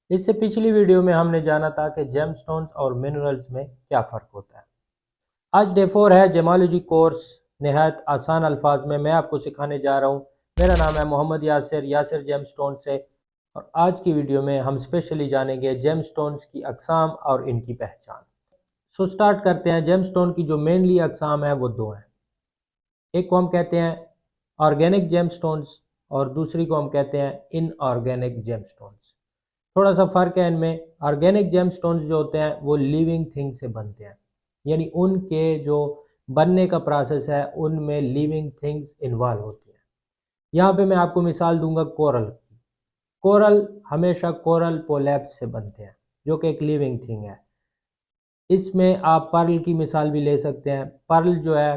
इससे पिछली वीडियो में हमने जाना था कि जेमस्टोन्स और मिनरल्स में क्या फ़र्क होता है। आज डे 4 है जेमोलॉजी कोर्स। नहायत आसान अल्फाज में मैं आपको सिखाने जा रहा हूँ। मेरा नाम है मोहम्मद यासिर यासिर जेमस्टोन से। और आज की वीडियो में हम स्पेशली जानेंगे जेमस्टोन्स की अक़साम और इनकी पहचान। सो स्टार्ट करते हैं। जेमस्टोन की जो मेनली अक़साम है वो दो हैं। एक को हम कहते हैं ऑर्गेनिक जेमस्टोन्स और दूसरी को हम कहते हैं इनऑर्गेनिक जेमस्टोन्स। थोड़ा सा फ़र्क है इनमें। ऑर्गेनिक जेमस्टोन्स जो होते हैं वो लिविंग थिंग से बनते हैं, यानी उनके जो बनने का प्रोसेस है उनमें लिविंग थिंग्स इन्वॉल्व होती हैं। यहाँ पे मैं आपको मिसाल दूंगा कोरल की। कोरल हमेशा कोरल पोलैप्स से बनते हैं जो कि एक लिविंग थिंग है। इसमें आप पर्ल की मिसाल भी ले सकते हैं। पर्ल जो है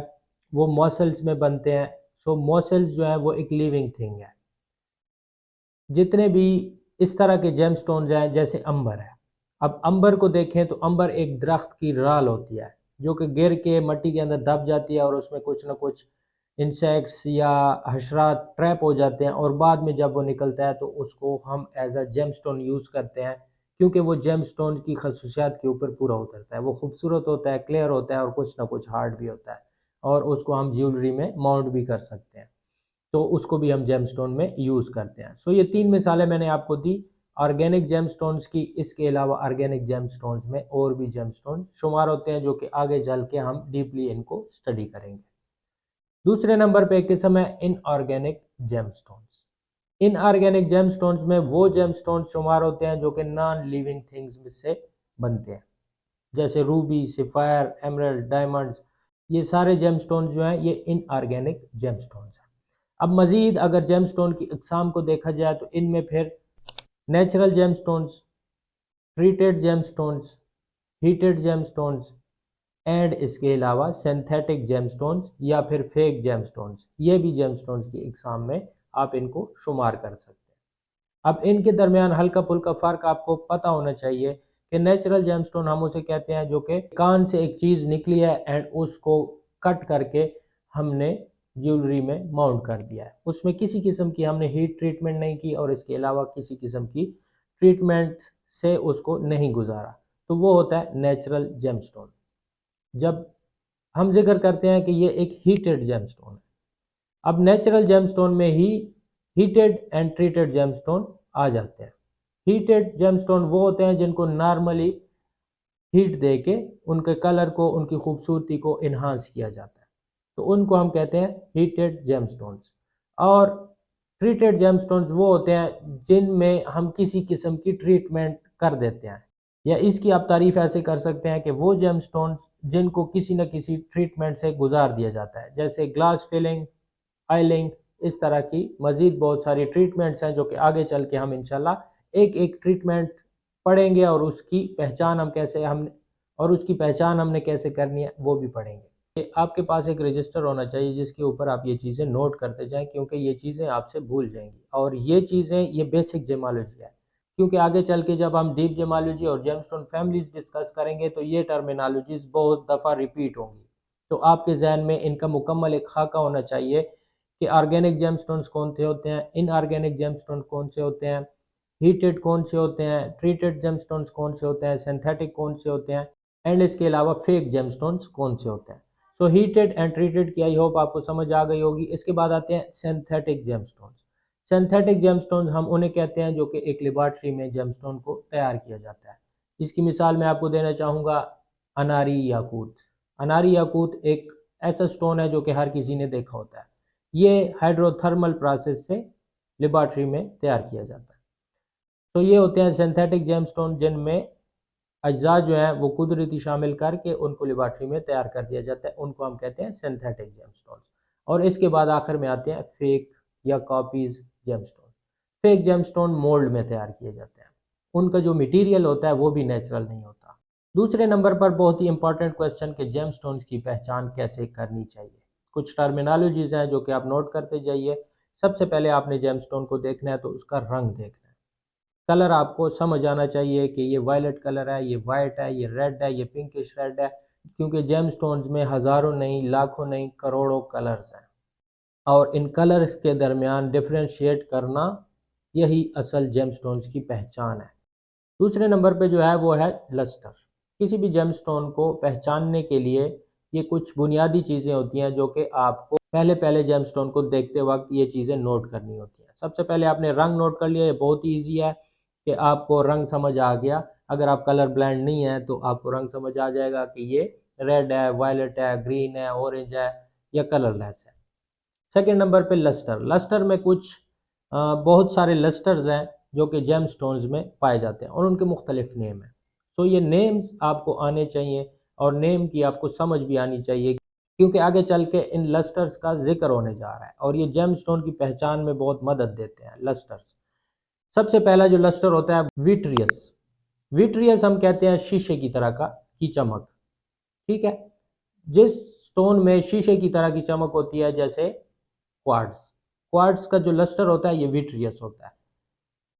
वो मॉसल्स में बनते हैं। सो मॉसल्स जो है वो एक लिविंग थिंग है। जितने भी इस तरह के जेमस्टोन्स हैं जैसे अंबर है। अब अंबर को देखें तो अंबर एक दरख्त की राल होती है जो कि गिर के मट्टी के अंदर दब जाती है और उसमें कुछ ना कुछ इंसेक्ट्स या हशरात ट्रैप हो जाते हैं और बाद में जब वो निकलता है तो उसको हम एज अ जेमस्टोन यूज़ करते हैं, क्योंकि वो जेमस्टोन की खसूसियात के ऊपर पूरा उतरता है। वो खूबसूरत होता है, क्लियर होता है और कुछ ना कुछ हार्ड भी होता है और उसको हम ज्वेलरी में माउंट भी कर सकते हैं। तो उसको भी हम जेमस्टोन में यूज़ करते हैं। सो ये तीन मिसालें मैंने आपको दी ऑर्गेनिक जेमस्टोन्स की। इसके अलावा ऑर्गेनिक जेमस्टोन्स में और भी जेमस्टोन शुमार होते हैं जो कि आगे चल के हम डीपली इनको स्टडी करेंगे। दूसरे नंबर पे एक किस्म है इनऑर्गेनिक जेमस्टोन्स। इनऑर्गेनिक जेमस्टोन्स में वो जेमस्टोन्स शुमार होते हैं जो कि नॉन लिविंग थिंग्स से बनते हैं, जैसे रूबी, सिफायर, एमरल्ड, डायमंड्स। ये सारे जेमस्टोन्स जो हैं ये इनऑर्गेनिक जेमस्टोन्स हैं। अब मज़ीद अगर जेमस्टोन की अक़साम को देखा जाए तो इनमें फिर natural gemstones, treated gemstones, heated gemstones and इसके अलावा सिंथेटिक जेमस्टोन्स या फिर फेक जेमस्टोन्स, ये भी जेमस्टोन्स की अक़साम में आप इनको शुमार कर सकते हैं। अब इनके दरमियान हल्का फुल्का फ़र्क आपको पता होना चाहिए कि नेचुरल जेमस्टोन हम उसे कहते हैं जो कि कान से एक चीज़ निकली है एंड उसको कट करके हमने ज्वेलरी में माउंट कर दिया है। उसमें किसी किस्म की हमने हीट ट्रीटमेंट नहीं की और इसके अलावा किसी किस्म की ट्रीटमेंट से उसको नहीं गुजारा, तो वो होता है नेचुरल जेमस्टोन। जब हम जिक्र करते हैं कि ये एक हीटेड जेमस्टोन है। अब नेचुरल जेमस्टोन में ही हीटेड एंड ट्रीटेड जेमस्टोन आ जाते हैं। हीटेड जेमस्टोन वो होते हैं जिनको नॉर्मली हीट दे के उनके कलर को, उनकी खूबसूरती को इन्हांस किया जाता है, तो उनको हम कहते हैं हीटेड जेमस्टोन्स। और ट्रीटेड जेमस्टोन्स वो होते हैं जिनमें हम किसी किस्म की ट्रीटमेंट कर देते हैं, या इसकी आप तारीफ ऐसे कर सकते हैं कि वो जेमस्टोन्स जिनको किसी न किसी ट्रीटमेंट से गुजार दिया जाता है, जैसे ग्लास फिलिंग, आइलिंग, इस तरह की मज़ीद बहुत सारी ट्रीटमेंट्स हैं जो कि आगे चल के हम इंशाल्लाह एक एक ट्रीटमेंट पढ़ेंगे और उसकी पहचान हमने कैसे करनी है वो भी पढ़ेंगे। आपके पास एक रजिस्टर होना चाहिए जिसके ऊपर आप ये चीज़ें नोट करते जाएं, क्योंकि ये चीज़ें आपसे भूल जाएंगी और ये चीज़ें ये बेसिक जेमोलॉजी है। क्योंकि आगे चल के जब हम डीप जेमोलॉजी और जेमस्टोन फैमिलीज डिस्कस करेंगे तो ये टर्मिनोलॉजीज बहुत दफ़ा रिपीट होंगी, तो आपके जहन में इनका मुकम्मल एक खाका होना चाहिए कि ऑर्गेनिक जेमस्टोन्स कौन से होते हैं, इनऑर्गेनिक जेमस्टोन कौन से होते हैं, हीटेड कौन से होते हैं, ट्रीटेड जेमस्टोन्स कौन से होते हैं, सिंथेटिक कौन से होते हैं एंड इसके अलावा फेक जेमस्टोन्स कौन से होते हैं। सो हीटेड एंड ट्रीटेड की आई होप आपको समझ आ गई होगी। इसके बाद आते हैं सिंथेटिक जेमस्टोन्स। सिंथेटिक जेमस्टोन्स हम उन्हें कहते हैं जो कि एक लेबॉर्ट्री में जेमस्टोन को तैयार किया जाता है। इसकी मिसाल मैं आपको देना चाहूँगा अनारी याकूत। अनारी याकूत एक ऐसा स्टोन है जो कि हर किसी ने देखा होता है। ये हाइड्रोथर्मल प्रोसेस से लेबॉर्ट्री में तैयार किया जाता है। तो ये होते हैं सिंथेटिक जेमस्टोन जिनमें अज्जा जो हैं वो कुदरती शामिल करके उनको लेबॉर्ट्री में तैयार कर दिया जाता है, उनको हम कहते हैं सिंथेटिक जेमस्टोन। और इसके बाद आखिर में आते हैं फेक या copies gemstone. Fake gemstone mould में तैयार किए जाते हैं, उनका जो मटेरियल होता है वो भी नेचुरल नहीं होता। दूसरे नंबर पर बहुत ही इंपॉर्टेंट क्वेश्चन कि जेमस्टोन्स की पहचान कैसे करनी चाहिए। कुछ टर्मिनोलॉजीज हैं जो कि आप नोट करते जाइए। सबसे पहले आपने जेमस्टोन को देखना है तो उसका रंग देखना है। कलर आपको समझ आना चाहिए कि ये वायलेट कलर है, ये वाइट है, ये रेड है, ये पिंकिश रेड है, क्योंकि जेमस्टोन्स में हज़ारों नहीं, लाखों नहीं, करोड़ों कलर्स हैं और इन कलर्स के दरमियान डिफ्रेंशिएट करना यही असल जेमस्टोन्स की पहचान है। दूसरे नंबर पे जो है वो है लस्टर। किसी भी जेमस्टोन को पहचानने के लिए ये कुछ बुनियादी चीज़ें होती हैं जो कि आपको पहले पहले जेमस्टोन को देखते वक्त ये चीज़ें नोट करनी होती हैं। सबसे पहले आपने रंग नोट कर लिया, ये बहुत ही ईजी है कि आपको रंग समझ आ गया। अगर आप कलर ब्लाइंड नहीं है तो आपको रंग समझ आ जाएगा कि ये रेड है, वायलेट है, ग्रीन है, ऑरेंज है या कलरलेस है। सेकेंड नंबर पे लस्टर। लस्टर में कुछ बहुत सारे लस्टर्स हैं जो कि जेम स्टोन्स में पाए जाते हैं और उनके मुख्तलिफ नेम हैं। तो ये नेम्स आपको आने चाहिए और नेम की आपको समझ भी आनी चाहिए, क्योंकि आगे चल के इन लस्टर्स का जिक्र होने जा रहा है और ये जेम स्टोन की पहचान में बहुत मदद देते हैं लस्टर्स। सबसे पहला जो लस्टर होता है विट्रियस। विट्रियस हम कहते हैं शीशे की तरह का की चमक। ठीक है, जिस स्टोन में शीशे की तरह की चमक होती है, जैसे क्वार्ट्ज। क्वार्ट्ज का जो लस्टर होता है ये विट्रियस होता है।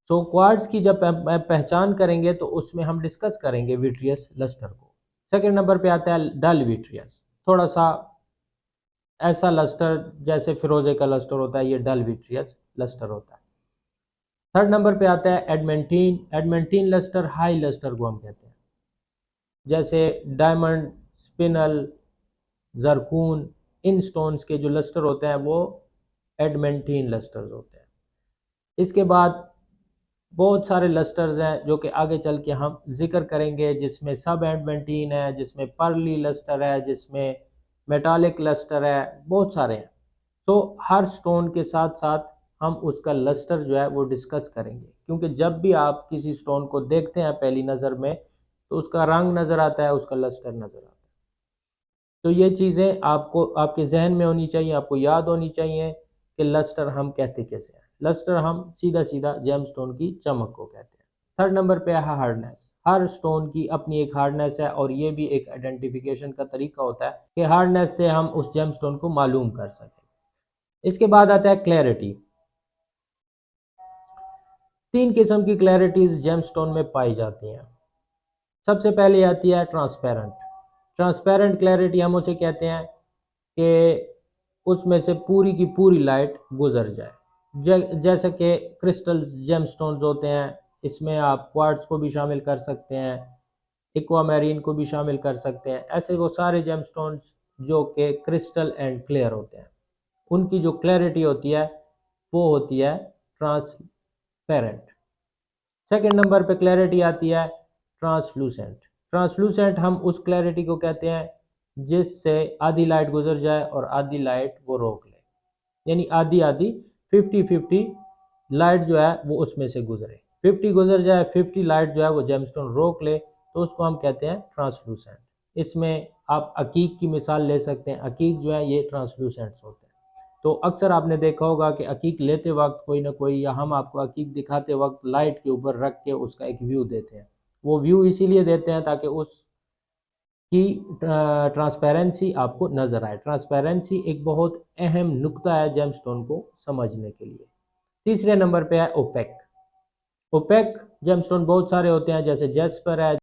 तो क्वार्ट्ज की जब पहचान करेंगे तो उसमें हम डिस्कस करेंगे विट्रियस लस्टर को। सेकंड नंबर पे आता है डल विट्रियस। थोड़ा सा ऐसा लस्टर जैसे फिरोजे का लस्टर होता है, ये डल विट्रियस लस्टर होता है। थर्ड नंबर पे आता है एडमेंटीन। एडमेंटीन लस्टर हाई लस्टर को हम कहते हैं, जैसे डायमंड, स्पिनल, जरकून, इन स्टोन्स के जो लस्टर होते हैं वो एडमेंटीन लस्टर्स होते हैं। इसके बाद बहुत सारे लस्टर्स हैं जो कि आगे चल के हम जिक्र करेंगे, जिसमें सब एडमेंटीन है, जिसमें पर्ली लस्टर है, जिसमें मेटालिक लस्टर है, बहुत सारे हैं। तो हर स्टोन के साथ साथ हम उसका लस्टर जो है वो डिस्कस करेंगे, क्योंकि जब भी आप किसी स्टोन को देखते हैं पहली नज़र में तो उसका रंग नज़र आता है, उसका लस्टर नज़र आता है। तो ये चीज़ें आपको आपके जहन में होनी चाहिए, आपको याद होनी चाहिए कि लस्टर हम कहते कैसे हैं। लस्टर हम सीधा सीधा जेम स्टोन की चमक को कहते हैं। थर्ड नंबर पे है हार्डनेस। हर स्टोन की अपनी एक हार्डनेस है और ये भी एक आइडेंटिफिकेशन का तरीका होता है कि हार्डनेस से हम उस जेम स्टोन को मालूम कर सकें। इसके बाद आता है क्लैरिटी। तीन किस्म की क्लैरिटीज जेम स्टोन में पाई जाती हैं। सबसे पहले आती है ट्रांसपेरेंट। ट्रांसपेरेंट क्लैरिटी हम उसे कहते हैं कि उसमें से पूरी की पूरी लाइट गुजर जाए। जैसे कि क्रिस्टल्स जेमस्टोन्स होते हैं, इसमें आप क्वार्ट्ज को भी शामिल कर सकते हैं, एक्वामेरीन को भी शामिल कर सकते हैं। ऐसे वो सारे जेमस्टोन्स जो कि क्रिस्टल एंड क्लियर होते हैं, उनकी जो क्लैरिटी होती है वो होती है ट्रांसपेरेंट। सेकेंड नंबर पे क्लैरिटी आती है ट्रांसलूसेंट। ट्रांसलूसेंट हम उस क्लैरिटी को कहते हैं जिससे आधी लाइट गुजर जाए और आधी लाइट वो रोक ले, यानी आधी आधी 50-50 लाइट जो है वो उसमें से गुजरे। 50 गुजर जाए, 50 लाइट जो है वो जेमस्टोन रोक ले, तो उसको हम कहते हैं ट्रांसलूसेंट। इसमें आप अकीक की मिसाल ले सकते हैं। अकीक जो है ये ट्रांसलूसेंट्स होते हैं। तो अक्सर आपने देखा होगा कि अकीक लेते वक्त कोई ना कोई, या हम आपको अकीक दिखाते वक्त लाइट के ऊपर रख के उसका एक व्यू देते हैं। वो व्यू इसीलिए देते हैं ताकि उस की ट्रांसपेरेंसी आपको नज़र आए। ट्रांसपेरेंसी एक बहुत अहम नुक्ता है जेमस्टोन को समझने के लिए। तीसरे नंबर पे है ओपेक। ओपेक जेमस्टोन बहुत सारे होते हैं, जैसे जेस्पर है,